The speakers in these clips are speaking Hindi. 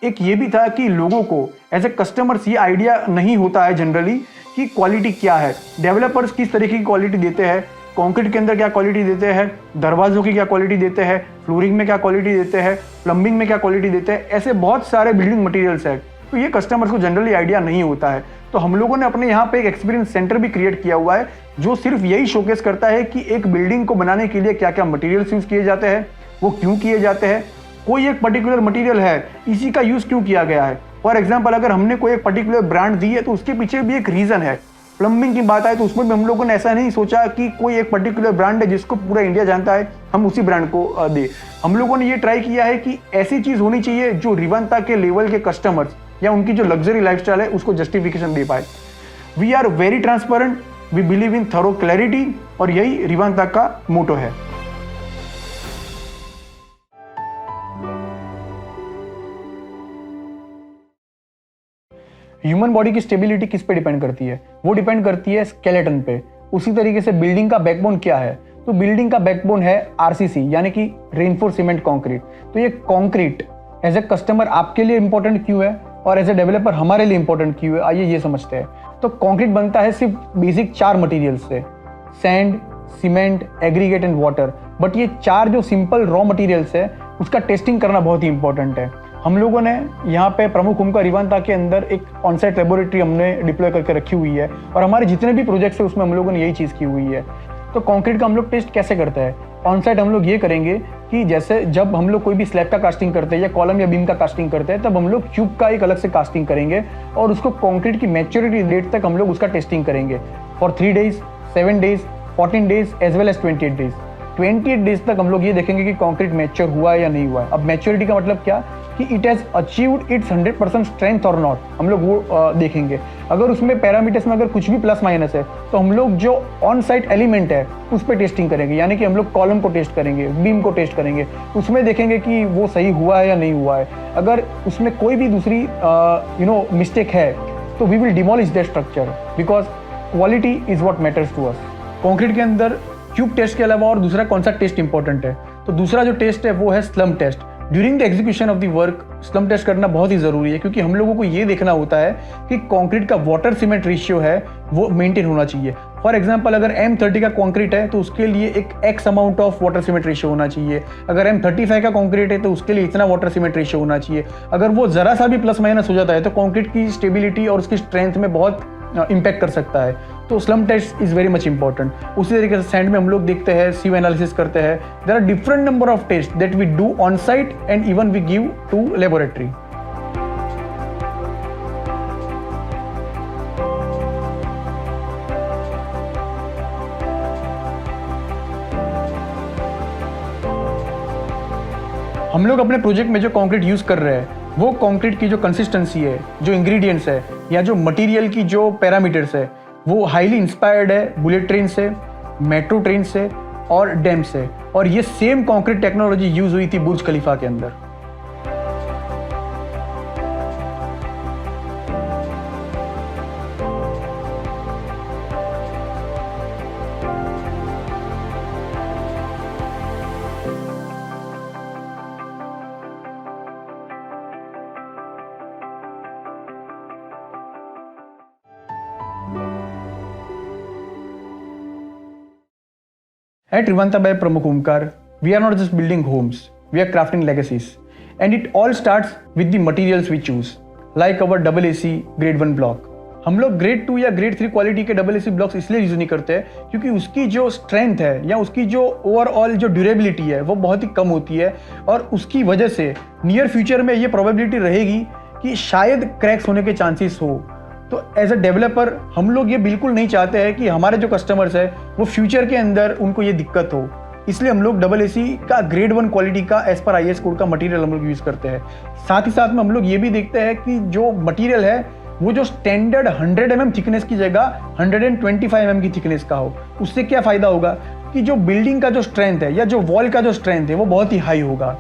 एक ये भी था कि लोगों को एज ए कस्टमर्स ये आइडिया नहीं होता है जनरली कि क्वालिटी क्या है, डेवलपर्स किस तरीके की क्वालिटी देते हैं, कंक्रीट के अंदर क्या क्वालिटी देते हैं, दरवाजों की क्या क्वालिटी देते हैं, फ्लोरिंग में क्या क्वालिटी देते हैं, प्लम्बिंग में क्या क्वालिटी देते हैं, ऐसे बहुत सारे बिल्डिंग मटेरियल्स है। तो ये कस्टमर्स को जनरली आइडिया नहीं होता है। तो हम लोगों ने अपने यहाँ पे एक एक्सपीरियंस सेंटर भी क्रिएट किया हुआ है जो सिर्फ यही शोकेस करता है कि एक बिल्डिंग को बनाने के लिए क्या क्या मटेरियल्स यूज किए जाते हैं, वो क्यों किए जाते हैं, कोई एक पर्टिकुलर मटेरियल है इसी का यूज क्यों किया गया है। फॉर एग्जांपल अगर हमने कोई एक पर्टिकुलर ब्रांड दी है तो उसके पीछे भी एक रीजन है। प्लम्बिंग की बात आए तो उसमें भी हम लोगों ने ऐसा नहीं सोचा कि कोई एक पर्टिकुलर ब्रांड है जिसको पूरा इंडिया जानता है, हम उसी ब्रांड को दे। हम लोगों ने ये ट्राई किया है कि ऐसी चीज होनी चाहिए जो रिवांता के लेवल के कस्टमर्स या उनकी जो लग्जरी लाइफस्टाइल है उसको जस्टिफिकेशन दे पाए। We are very transparent, we believe in thorough clarity, और यही रिवांता का मोटो है। ह्यूमन बॉडी की स्टेबिलिटी किस पे डिपेंड करती है? वो डिपेंड करती है स्केलेटन पे। उसी तरीके से बिल्डिंग का बैकबोन क्या है? तो बिल्डिंग का बैकबोन है आरसीसी यानी कि रेनफोर्स सीमेंट कंक्रीट। तो ये कंक्रीट एज ए कस्टमर आपके लिए इंपॉर्टेंट क्यों है और एज ए डेवलपर हमारे लिए इंपॉर्टेंट क्यों है, आइए ये समझते हैं। तो कंक्रीट बनता है सिर्फ बेसिक 4 मटेरियल्स से, sand, cement, aggregate and water. But ये 4 जो सिंपल रॉ मटेरियल्स है उसका टेस्टिंग करना बहुत ही इंपॉर्टेंट है। हम लोगों ने यहाँ पे प्रमुख हुमका रिवांता के अंदर एक ऑनसाइट लेबोरेटरी हमने डिप्लॉय करके रखी हुई है और हमारे जितने भी प्रोजेक्ट्स है उसमें हम लोगों ने यही चीज़ की हुई है। तो कंक्रीट का हम लोग टेस्ट कैसे करते हैं? ऑनसाइट हम लोग ये करेंगे कि जैसे जब हम लोग कोई भी स्लैब का कास्टिंग करते हैं या कॉलम या बीम का कास्टिंग करते हैं तब हम लोग ट्यूब का एक अलग से कास्टिंग करेंगे और उसको कंक्रीट की मैच्योरिटी डेट तक हम लोग उसका टेस्टिंग करेंगे for 3 days, 7 days, 14 days as well as 28 days. 28 days तक हम लोग ये देखेंगे कि कंक्रीट मैच्योर हुआ है या नहीं हुआ है। अब मैच्योरिटी का मतलब क्या कि it has achieved it's 100% strength और नॉट, हम लोग वो देखेंगे। अगर उसमें पैरामीटर्स में अगर कुछ भी प्लस माइनस है तो हम लोग जो ऑन साइट एलिमेंट है उस पर टेस्टिंग करेंगे, यानी कि हम लोग कॉलम को टेस्ट करेंगे, बीम को टेस्ट करेंगे, उसमें देखेंगे कि वो सही हुआ है या नहीं हुआ है। अगर उसमें कोई भी दूसरी मिस्टेक है तो we will demolish that structure because quality is what matters to us. Concrete के अंदर ट्यूब टेस्ट के अलावा और दूसरा कौन सा टेस्ट इंपॉर्टेंट है? तो दूसरा जो टेस्ट है वो है slump test. During the execution of the work slump test करना बहुत ही ज़रूरी है क्योंकि हम लोगों को ये देखना होता है कि कंक्रीट का वाटर सीमेंट रेशियो है वो मेंटेन होना चाहिए। फॉर एग्जांपल अगर M30 का कंक्रीट है तो उसके लिए एक x amount of water cement ratio होना चाहिए। अगर M35 का कंक्रीट है तो उसके लिए इतना वाटर सीमेंट रेशियो होना चाहिए। अगर वो ज़रा सा भी प्लस माइनस हो जाता है तो कंक्रीट की स्टेबिलिटी और उसकी स्ट्रेंथ में बहुत इम्पैक्ट कर सकता है। तो slump test is very much important. उसी तरीके से सैंड में हम लोग देखते हैं, सीव एनालिसिस करते हैं। There are different number of test that we do on site and even we give to laboratory. हम लोग अपने प्रोजेक्ट में जो कंक्रीट यूज़ कर रहे हैं वो कंक्रीट की जो कंसिस्टेंसी है, जो इंग्रेडिएंट्स है या जो मटेरियल की जो पैरामीटर्स है वो हाईली इंस्पायर्ड है बुलेट ट्रेन से, मेट्रो ट्रेन से और डैम से। और ये सेम कंक्रीट टेक्नोलॉजी यूज़ हुई थी बुर्ज खलीफा के अंदर। At Rivanta by Pramukh Omkar, we are not just building homes, we are crafting legacies. And it all starts with the materials we choose, like our AAC Grade 1 block. हम लोग ग्रेड 2 या ग्रेड 3 क्वालिटी के AAC ब्लॉक्स इसलिए यूज नहीं करते हैं क्योंकि उसकी जो स्ट्रेंथ है या उसकी जो ओवरऑल जो ड्यूरेबिलिटी है वो बहुत ही कम होती है और उसकी वजह से नियर फ्यूचर में ये प्रोबेबिलिटी रहेगी कि शायद क्रैक्स होने के चांसेस हो। तो एज अ डेवलपर हम लोग ये बिल्कुल नहीं चाहते हैं कि हमारे जो कस्टमर्स है वो फ्यूचर के अंदर उनको ये दिक्कत हो। इसलिए हम लोग AAC का ग्रेड 1 क्वालिटी का एज पर IS कोड का मटेरियल हम लोग यूज़ करते हैं। साथ ही साथ में हम लोग ये भी देखते हैं कि जो मटेरियल है वो जो स्टैंडर्ड 100 mm थिकनेस की जगह 125 mm की थिकनेस का हो। उससे क्या फ़ायदा होगा कि जो बिल्डिंग का जो स्ट्रेंथ है या जो वॉल का जो स्ट्रेंथ है वो बहुत ही हाई होगा।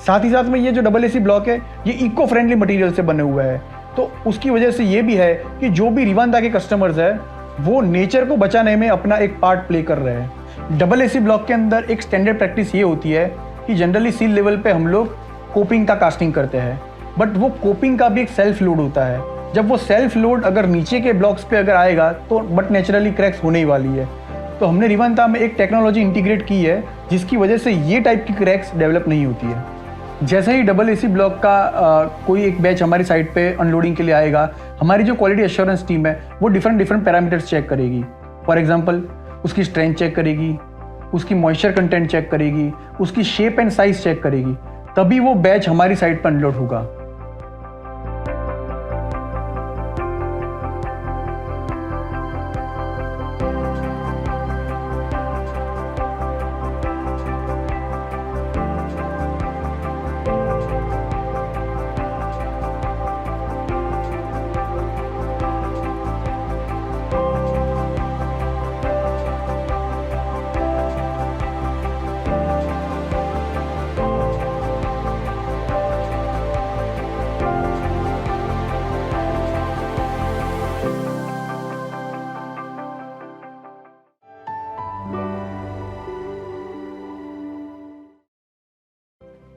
साथ ही साथ में ये जो AAC ब्लॉक है ये इको फ्रेंडली मटीरियल से बने हुए हैं। तो उसकी वजह से ये भी है कि जो भी रिवांता के कस्टमर्स है वो नेचर को बचाने में अपना एक पार्ट प्ले कर रहे हैं। AAC ब्लॉक के अंदर एक स्टैंडर्ड प्रैक्टिस ये होती है कि जनरली सील लेवल पे हम लोग कोपिंग का कास्टिंग करते हैं। बट वो कोपिंग का भी एक सेल्फ लोड होता है। जब वो सेल्फ लोड अगर नीचे के ब्लॉक्स पे अगर आएगा तो बट नेचुरली क्रैक्स होने ही वाली है। तो हमने रिवांता में एक टेक्नोलॉजी इंटीग्रेट की है जिसकी वजह से ये टाइप की क्रैक्स डेवलप नहीं होती है। जैसे ही डबल एसी ब्लॉक का कोई एक बैच हमारी साइट पे अनलोडिंग के लिए आएगा, हमारी जो क्वालिटी एश्योरेंस टीम है वो डिफरेंट पैरामीटर्स चेक करेगी। फॉर एग्जांपल उसकी स्ट्रेंथ चेक करेगी, उसकी मॉइस्चर कंटेंट चेक करेगी, उसकी शेप एंड साइज चेक करेगी, तभी वो बैच हमारी साइट पर अनलोड होगा।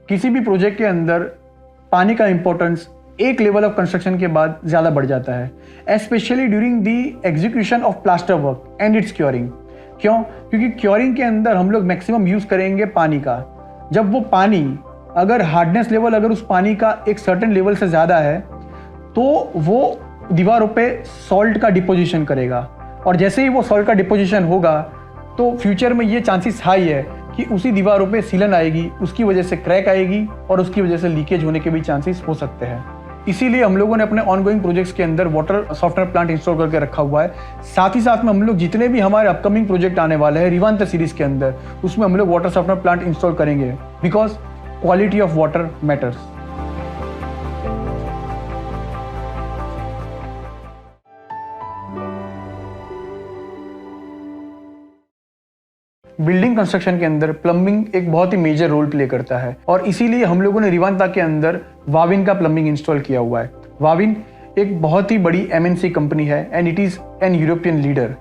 किसी भी प्रोजेक्ट के अंदर पानी का इंपॉर्टेंस एक लेवल ऑफ कंस्ट्रक्शन के बाद ज़्यादा बढ़ जाता है, specially during the execution of plaster work and it's curing. क्यों? क्योंकि क्योरिंग के अंदर हम लोग मैक्सिमम यूज़ करेंगे पानी का। जब वो पानी अगर हार्डनेस लेवल अगर उस पानी का एक सर्टेन लेवल से ज़्यादा है तो वो दीवारों पे सॉल्ट का डिपोजिशन करेगा, और जैसे ही वो सॉल्ट का डिपोजिशन होगा तो फ्यूचर में ये चांसेस हाई है कि उसी दीवारों पे सीलन आएगी, उसकी वजह से क्रैक आएगी और उसकी वजह से लीकेज होने के भी चांसेस हो सकते हैं। इसीलिए हम लोगों ने अपने ऑनगोइंग प्रोजेक्ट्स के अंदर वाटर सॉफ्टवेयर प्लांट इंस्टॉल करके रखा हुआ है। साथ ही साथ में हम लोग जितने भी हमारे अपकमिंग प्रोजेक्ट आने वाले हैं रिवांता सीरीज के अंदर, उसमें हम लोग वाटर सॉफ्टवेयर प्लांट इंस्टॉल करेंगे, because quality of water matters. Building construction के अंदर प्लम्बिंग एक बहुत ही मेजर रोल प्ले करता है, और इसीलिए हम लोगों ने रिवांता के अंदर वाविन का प्लम्बिंग इंस्टॉल किया हुआ है। वाविन एक बहुत ही बड़ी एमएनसी कंपनी है and it is an European leader.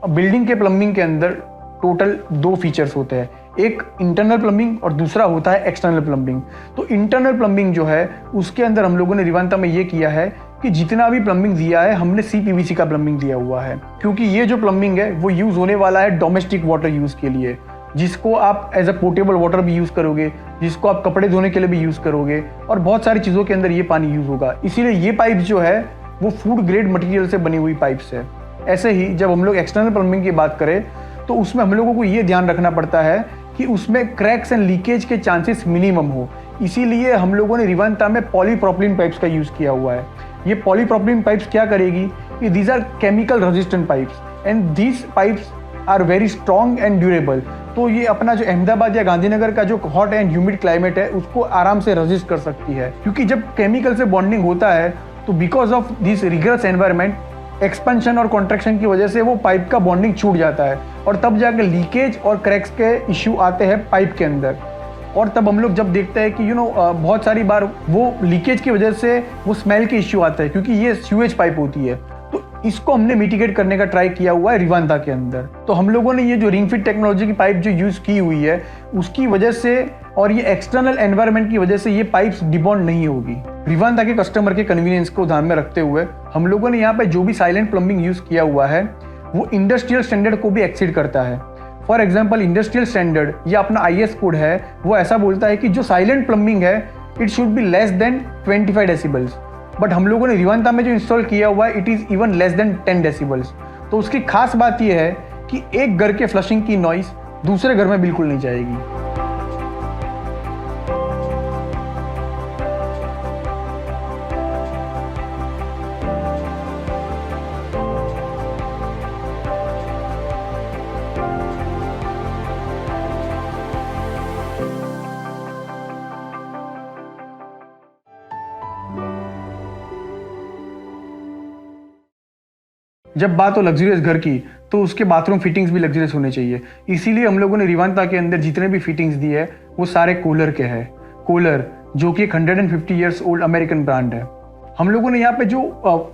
Building के प्लम्बिंग के अंदर टोटल 2 फीचर्स होते हैं, एक इंटरनल प्लम्बिंग और दूसरा होता है एक्सटर्नल प्लम्बिंग। तो इंटरनल प्लम्बिंग जो है उसके अंदर हम लोगों ने रिवांता में ये किया है कि जितना भी प्लम्बिंग दिया है हमने CPVC का प्लम्बिंग दिया हुआ है, क्योंकि ये जो प्लम्बिंग है वो यूज़ होने वाला है डोमेस्टिक वाटर यूज़ के लिए, जिसको आप एज अ पोर्टेबल वाटर भी यूज़ करोगे, जिसको आप कपड़े धोने के लिए भी यूज़ करोगे, और बहुत सारी चीज़ों के अंदर ये पानी यूज़ होगा। इसीलिए ये पाइप जो है वो फूड ग्रेड मटेरियल से बनी हुई पाइप्स है। ऐसे ही जब हम लोग एक्सटर्नल प्लम्बिंग की बात करें तो उसमें हम लोगों को ये ध्यान रखना पड़ता है कि उसमें क्रैक्स एंड लीकेज के चांसेस मिनिमम हो। इसीलिए हम लोगों ने रिवांता में पॉलीप्रोपिलीन पाइप्स का यूज़ किया हुआ है। ये पॉलीप्रोपिलीन पाइप्स क्या करेगी कि these are chemical resistant pipes and these pipes are very strong and durable. तो ये अपना जो अहमदाबाद या गांधीनगर का जो हॉट एंड ह्यूमिड क्लाइमेट है उसको आराम से रेजिस्ट कर सकती है, क्योंकि जब केमिकल से बॉन्डिंग होता है तो because of this rigorous environment expansion और कॉन्ट्रैक्शन की वजह से वो पाइप का बॉन्डिंग छूट जाता है, और तब जाकर लीकेज और क्रैक्स के इश्यू आते हैं पाइप के अंदर। और तब हम लोग जब देखते हैं कि बहुत सारी बार वो लीकेज की वजह से वो स्मेल के इश्यू आते हैं, क्योंकि ये स्यूएज पाइप होती है। तो इसको हमने मिटिगेट करने का ट्राई किया हुआ है रिवांता के अंदर। तो हम लोगों ने ये जो रिंग फिट टेक्नोलॉजी की पाइप जो यूज़ की हुई है उसकी वजह से और ये एक्सटर्नल एनवायरनमेंट की वजह से ये पाइप्स डिबॉन्ड नहीं होगी। रिवांता के कस्टमर के कन्वीनियंस को ध्यान में रखते हुए हम लोगों ने यहाँ पे जो भी साइलेंट प्लम्बिंग यूज़ किया हुआ है वो इंडस्ट्रियल स्टैंडर्ड को भी एक्सीड करता है। फॉर एग्जाम्पल इंडस्ट्रियल स्टैंडर्ड या अपना IS कोड है वो ऐसा बोलता है कि जो साइलेंट प्लम्बिंग है it should be less than 25 decibels, but हम लोगों ने रिवांता में जो इंस्टॉल किया हुआ है it is even less than 10 decibels. तो उसकी खास बात यह है कि एक घर के फ्लशिंग की नॉइस दूसरे घर में बिल्कुल नहीं जाएगी। जब बात हो लग्जरियस घर की तो उसके बाथरूम फिटिंग्स भी लग्जरियस होने चाहिए। इसीलिए हम लोगों ने रिवांता के अंदर जितने भी फिटिंग्स दिए हैं वो सारे कोलर के हैं। कोलर जो कि एक 150 ईयर्स ओल्ड अमेरिकन ब्रांड है। हम लोगों ने यहाँ पे जो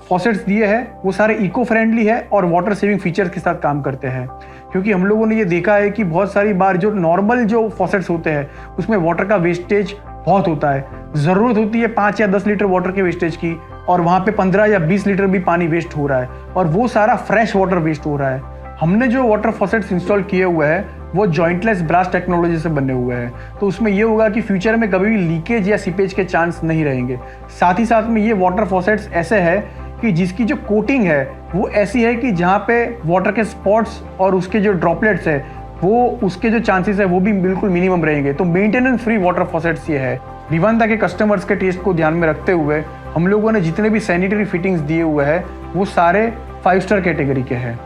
फॉसेट्स दिए हैं वो सारे इको फ्रेंडली है और वाटर सेविंग फीचर्स के साथ काम करते हैं, क्योंकि हम लोगों ने ये देखा है कि बहुत सारी बार जो नॉर्मल जो फॉसेट्स होते हैं उसमें वाटर का वेस्टेज बहुत होता है। ज़रूरत होती है 5 या 10 लीटर वाटर के वेस्टेज की, और वहाँ पे 15 या 20 लीटर भी पानी वेस्ट हो रहा है, और वो सारा फ्रेश वाटर वेस्ट हो रहा है। हमने जो वाटर फॉसेट्स इंस्टॉल किए हुए हैं वो जॉइंटलेस ब्रास टेक्नोलॉजी से बने हुए हैं, तो उसमें ये होगा कि फ्यूचर में कभी भी लीकेज या सीपेज के चांस नहीं रहेंगे। साथ ही साथ में ये वाटर फॉसेट्स ऐसे है कि जिसकी जो कोटिंग है वो ऐसी है कि जहाँ पे वाटर के स्पॉट्स और उसके जो ड्रॉपलेट्स है वो उसके जो चांसेस है वो भी बिल्कुल मिनिमम रहेंगे। तो मेंटेनेंस फ्री वाटर फॉसेट्स ये है। रिवांदा के कस्टमर्स के टेस्ट को ध्यान में रखते हुए हम लोगों ने जितने भी सैनिटरी फिटिंग्स दिए हुए हैं वो सारे 5 स्टार कैटेगरी के हैं।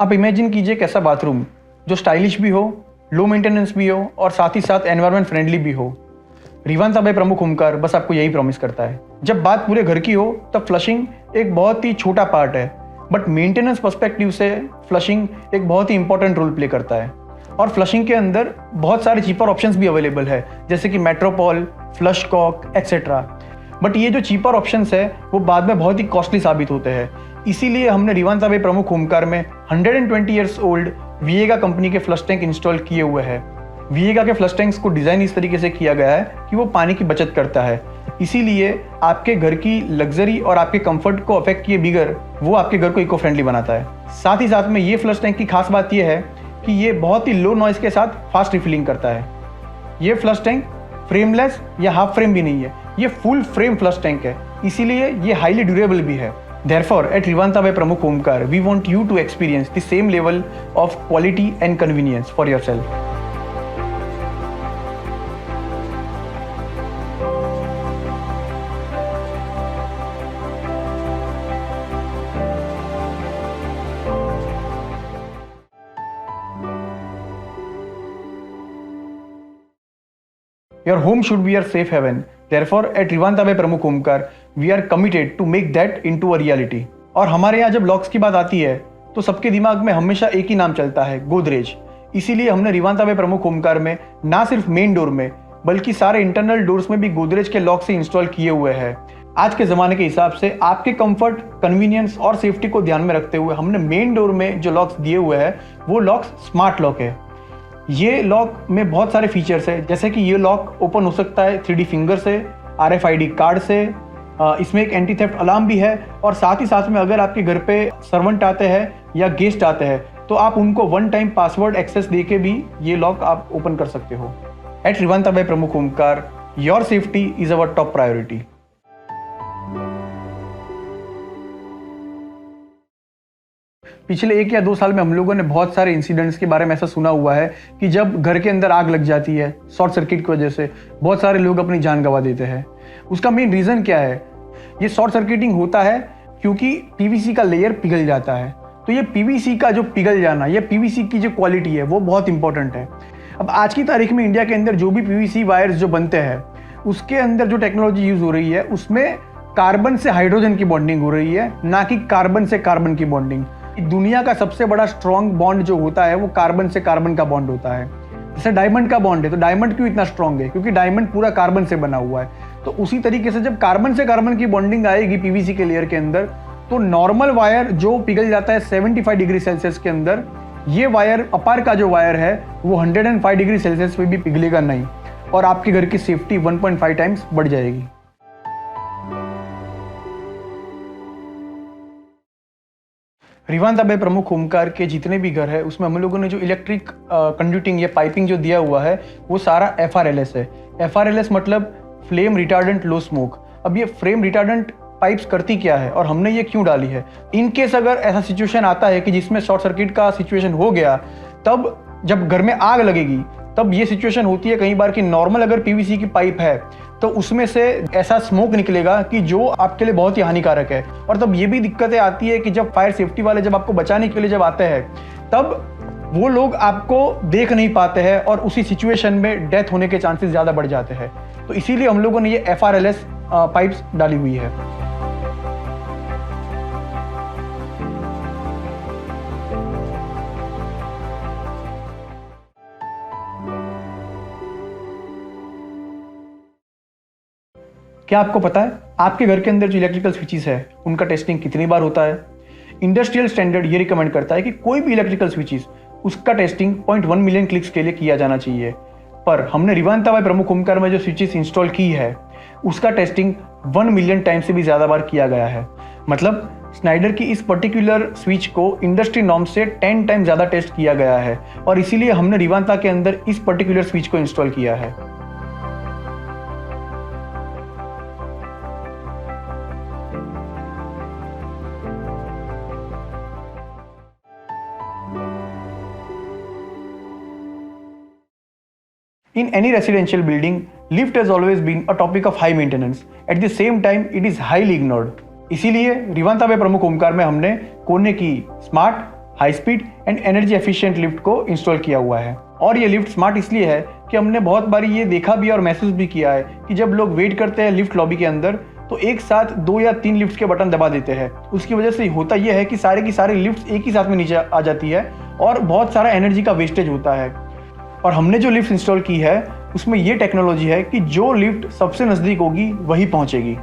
आप इमेजिन कीजिए एक ऐसा बाथरूम जो स्टाइलिश भी हो, लो मेंटेनेंस भी हो और साथ ही साथ एनवायरनमेंट फ्रेंडली भी हो। रिवांदा बाय प्रमुख ओमकार बस आपको यही प्रॉमिस करता है। जब बात पूरे घर की हो तब फ्लशिंग एक बहुत ही छोटा पार्ट है, बट मेंटेनेंस पर्सपेक्टिव से फ्लशिंग एक बहुत ही इंपॉर्टेंट रोल प्ले करता है। और फ्लशिंग के अंदर बहुत सारे चीपर ऑप्शंस भी अवेलेबल है, जैसे कि Metropole, flush Kock etcetera. But ये जो चीपर ऑप्शंस है वो बाद में बहुत ही कॉस्टली साबित होते हैं। इसीलिए हमने रिवांदा बाय प्रमुख ओमकार में 120 ईयर्स ओल्ड विएगा कंपनी के फ्लश टैंक इंस्टॉल किए हुए हैं। विएगा के फ्लश टैंक्स को डिज़ाइन इस तरीके से किया गया है कि वो पानी की बचत करता है, इसीलिए आपके घर की लग्जरी और आपके कंफर्ट को अफेक्ट किए बिगर वो आपके घर को इको फ्रेंडली बनाता है। साथ ही साथ में ये फ्लश टैंक की खास बात ये है कि ये बहुत ही लो नॉइज के साथ फास्ट रिफिलिंग करता है। ये फ्लश टैंक फ्रेमलेस या हाफ फ्रेम भी नहीं है, ये फुल फ्रेम फ्लश टैंक है, इसीलिए ये हाईली ड्यूरेबल भी है। Therefore, at Rivanta by Pramukh Omkar, we want you to experience the same level of quality and convenience for yourself. Your home should be your safe haven. Therefore, at Rivanta by Pramukh Omkar, we are committed to make that into a reality. और हमारे यहाँ जब लॉक्स की बात आती है तो सबके दिमाग में हमेशा एक ही नाम चलता है, गोदरेज। इसीलिए हमने रिवांदा बाय प्रमुख ओमकार में ना सिर्फ मेन डोर में बल्कि सारे इंटरनल डोर्स में भी गोदरेज के लॉक से इंस्टॉल किए हुए हैं। आज के ज़माने के हिसाब से आपके कंफर्ट, कन्वीनियंस और सेफ्टी को ध्यान में रखते हुए हमने मेन डोर में जो लॉक्स दिए हुए हैं वो लॉक्स स्मार्ट लॉक है। ये लॉक में बहुत सारे फीचर्स है, जैसे कि ये लॉक ओपन हो सकता है 3D फिंगर से, RFID कार्ड से, इसमें एक एंटी थेफ्ट अलार्म भी है, और साथ ही साथ में अगर आपके घर पे सर्वेंट आते हैं या गेस्ट आते हैं तो आप उनको 1 टाइम पासवर्ड एक्सेस देके भी ये लॉक आप ओपन कर सकते हो। Eight Rivanta by Pramukh Omkar, your safety is our top priority. पिछले 1 या 2 साल में हम लोगों ने बहुत सारे इंसिडेंट्स के बारे में ऐसा सुना हुआ है कि जब घर के अंदर आग लग जाती है शॉर्ट सर्किट की वजह से बहुत सारे लोग अपनी जान गंवा देते हैं। उसका मेन रीज़न क्या है? ये शॉर्ट सर्किटिंग होता है क्योंकि पीवीसी का लेयर पिघल जाता है। तो ये पीवीसी का जो पिघल जाना, ये पीवीसी की जो क्वालिटी है वो बहुत इंपॉर्टेंट है। अब आज की तारीख में इंडिया के अंदर जो भी पीवीसी वायर्स जो बनते हैं उसके अंदर जो टेक्नोलॉजी यूज़ हो रही है उसमें कार्बन से हाइड्रोजन की बॉन्डिंग हो रही है, ना कि कार्बन से कार्बन की बॉन्डिंग। दुनिया का सबसे बड़ा स्ट्रॉन्ग बॉन्ड जो होता है वो कार्बन से कार्बन का बॉन्ड होता है। जैसे डायमंड का बॉन्ड है, तो डायमंड क्यों इतना स्ट्रॉन्ग है? क्योंकि डायमंड पूरा कार्बन से बना हुआ है। तो उसी तरीके से जब कार्बन से कार्बन की बॉन्डिंग आएगी पीवीसी के लेयर के अंदर, तो नॉर्मल वायर जो पिघल जाता है 75 डिग्री सेल्सियस के अंदर, ये वायर अपार का जो वायर है वो 105 डिग्री सेल्सियस पे भी पिघलेगा नहीं, और आपके घर की सेफ्टी 1.5 टाइम्स बढ़ जाएगी। रिवांदा बाय प्रमुख ओमकार के जितने भी घर है उसमें हम लोगों ने जो इलेक्ट्रिक कंडक्टिंग या पाइपिंग जो दिया हुआ है वो सारा FRLS है। FRLS मतलब फ्लेम रिटार्डेंट लो स्मोक। अब ये फ्लेम रिटार्डेंट पाइप्स करती क्या है और हमने ये क्यों डाली है? इन केस अगर ऐसा सिचुएशन आता है कि जिसमें शॉर्ट सर्किट का सिचुएशन हो गया, तब जब घर में आग लगेगी तब ये सिचुएशन होती है कई बार कि नॉर्मल अगर पीवीसी की पाइप है तो उसमें से ऐसा स्मोक निकलेगा कि जो आपके लिए बहुत ही हानिकारक है। और तब ये भी दिक्कतें आती है कि जब फायर सेफ्टी वाले जब आपको बचाने के लिए जब आते हैं तब वो लोग आपको देख नहीं पाते हैं और उसी सिचुएशन में डेथ होने के चांसेस ज़्यादा बढ़ जाते हैं। तो इसीलिए हम लोगों ने ये FRLS पाइप्स डाली हुई है। क्या आपको पता है आपके घर के अंदर जो इलेक्ट्रिकल स्विचेस है उनका टेस्टिंग कितनी बार होता है? इंडस्ट्रियल स्टैंडर्ड ये रिकमेंड करता है कि कोई भी इलेक्ट्रिकल स्विचेस उसका टेस्टिंग 0.1 मिलियन क्लिक्स के लिए किया जाना चाहिए। पर हमने रिवांता बाय प्रमुख ओमकार में जो स्विचेस इंस्टॉल की है उसका टेस्टिंग 1 मिलियन टाइम से भी ज़्यादा बार किया गया है। मतलब स्नाइडर की इस पर्टिकुलर स्विच को इंडस्ट्री नॉर्म से 10 टाइम ज़्यादा टेस्ट किया गया है और इसीलिए हमने रिवांता के अंदर इस पर्टिकुलर स्विच को इंस्टॉल किया है। In any residential building, lift has always been a topic of high maintenance. At the same time, it is highly ignored. इसीलिए रिवांता बाय प्रमुख ओमकार में हमने कोने की smart, high speed and energy efficient lift को इंस्टॉल किया हुआ है। और ये लिफ्ट स्मार्ट इसलिए है कि हमने बहुत बार ये देखा भी और महसूस भी किया है कि जब लोग वेट करते हैं लिफ्ट लॉबी के अंदर तो एक साथ 2 या 3 लिफ्ट के बटन दबा देते हैं। उसकी वजह से होता यह है कि सारे की सारी लिफ्ट एक ही साथ में नीचे आ जाती है और बहुत सारा एनर्जी का वेस्टेज होता है। और हमने जो लिफ्ट इंस्टॉल की है उसमें ये टेक्नोलॉजी है कि जो लिफ्ट सबसे नज़दीक होगी वही पहुंचेगी।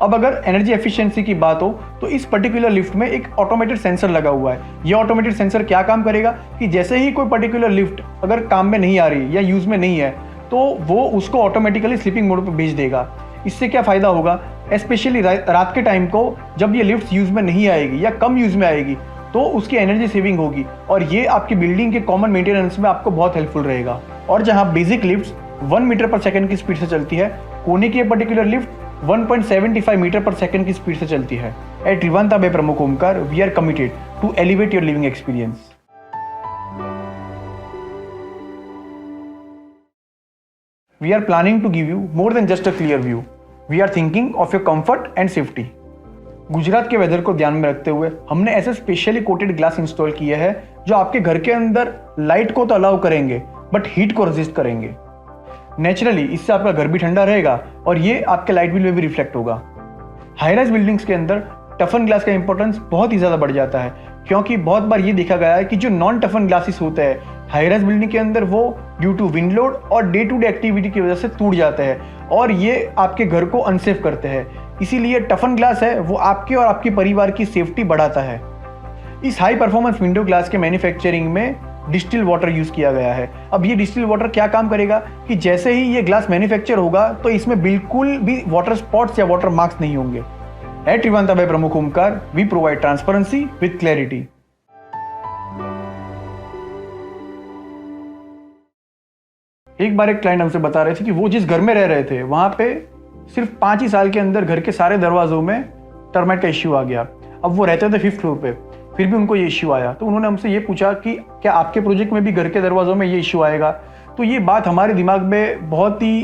अब अगर एनर्जी एफिशिएंसी की बात हो तो इस पर्टिकुलर लिफ्ट में एक ऑटोमेटेड सेंसर लगा हुआ है। ये ऑटोमेटेड सेंसर क्या काम करेगा कि जैसे ही कोई पर्टिकुलर लिफ्ट अगर काम में नहीं आ रही या यूज़ में नहीं है तो वो उसको ऑटोमेटिकली स्लीपिंग मोड पर भेज देगा। इससे क्या फ़ायदा होगा, स्पेशली रात के टाइम को जब ये लिफ्ट यूज़ में नहीं आएगी या कम यूज़ में आएगी तो उसकी एनर्जी सेविंग होगी और ये आपकी बिल्डिंग के कॉमन मेंटेनेंस में आपको बहुत हेल्पफुल रहेगा। और जहां basic lifts 1 metre per second की स्पीड से चलती है, कोने की particular lift 1.75 metre per second की स्पीड से चलती है। At Rivanta by Pramukh Omkar we are committed to elevate your living experience. We are planning to give you more than just a clear view. We are thinking of your comfort and safety. Gujarat के वेदर को ध्यान में रखते हुए हमने ऐसे स्पेशली कोटेड ग्लास इंस्टॉल किए हैं जो आपके घर के अंदर लाइट को तो अलाउ करेंगे बट हीट को रेजिस्ट करेंगे। नेचुरली इससे आपका घर भी ठंडा रहेगा और ये आपके लाइट बिल में भी रिफ्लेक्ट होगा। हाई राइज बिल्डिंग्स के अंदर टफन ग्लास का इंपॉर्टेंस बहुत ही ज़्यादा बढ़ जाता है क्योंकि बहुत बार ये देखा गया है कि जो नॉन टफन ग्लासेस होते हैं हाई राइज बिल्डिंग के अंदर वो ड्यू टू विंड लोड और डे टू डे एक्टिविटी की वजह से टूट जाते हैं और ये आपके घर को अनसेफ करते हैं। इसीलिए टफन ग्लास है वो आपके और आपके परिवार की सेफ्टी बढ़ाता है। इस हाई परफॉर्मेंस विंडो ग्लास के मैन्युफैक्चरिंग में डिस्टिल वाटर यूज़ किया गया है। अब ये डिस्टिल वाटर क्या काम करेगा कि जैसे ही ये ग्लास मैन्युफैक्चर होगा तो इसमें बिल्कुल भी वाटर स्पॉट्स या वाटर मार्क्स नहीं होंगे। At Rivanta by Pramukh Omkar we provide transparency with clarity. एक बार एक क्लाइंट हमसे बता रहे थे कि वो जिस घर में रह रहे थे वहां पे सिर्फ 5 ही साल के अंदर घर के सारे दरवाजों में टर्माइट का इश्यू आ गया। अब वो रहते थे 5th फ्लोर पे, फिर भी उनको ये इश्यू आया। तो उन्होंने हमसे ये पूछा कि क्या आपके प्रोजेक्ट में भी घर के दरवाजों में ये इश्यू आएगा? तो ये बात हमारे दिमाग में बहुत ही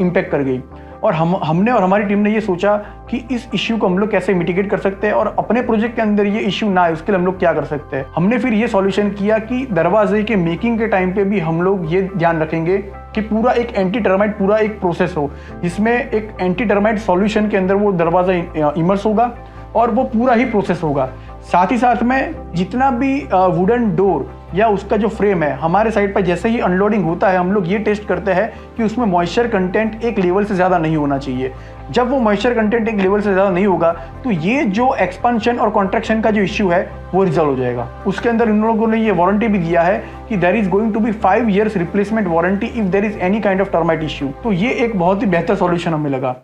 इम्पैक्ट कर गई और हमने और हमारी टीम ने ये सोचा कि इस इश्यू को हम लोग कैसे मिटिगेट कर सकते हैं और अपने प्रोजेक्ट के अंदर ये इश्यू ना आए उसके लिए हम लोग क्या कर सकते हैं। हमने फिर ये सॉल्यूशन किया कि दरवाजे के मेकिंग के टाइम पे भी हम लोग ये ध्यान रखेंगे कि पूरा एक एंटी टर्माइट पूरा एक प्रोसेस हो जिसमें एक एंटी टर्माइट सॉल्यूशन के अंदर वो दरवाजा इमर्स होगा और वो पूरा ही प्रोसेस होगा। साथ ही साथ में जितना भी वुडन डोर या उसका जो फ्रेम है हमारे साइड पर जैसे ही अनलोडिंग होता है हम लोग ये टेस्ट करते हैं कि उसमें मॉइस्चर कंटेंट एक लेवल से ज़्यादा नहीं होना चाहिए। जब वो मॉइस्चर कंटेंट एक लेवल से ज़्यादा नहीं होगा तो ये जो एक्सपांशन और कॉन्ट्रैक्शन का जो इश्यू है वो रिजॉल्व हो जाएगा। उसके अंदर इन लोगों ने ये वारंटी भी दिया है कि there is going to be 5 years replacement warranty if there is any kind of termite issue. तो ये एक बहुत ही बेहतर सॉल्यूशन हमें लगा।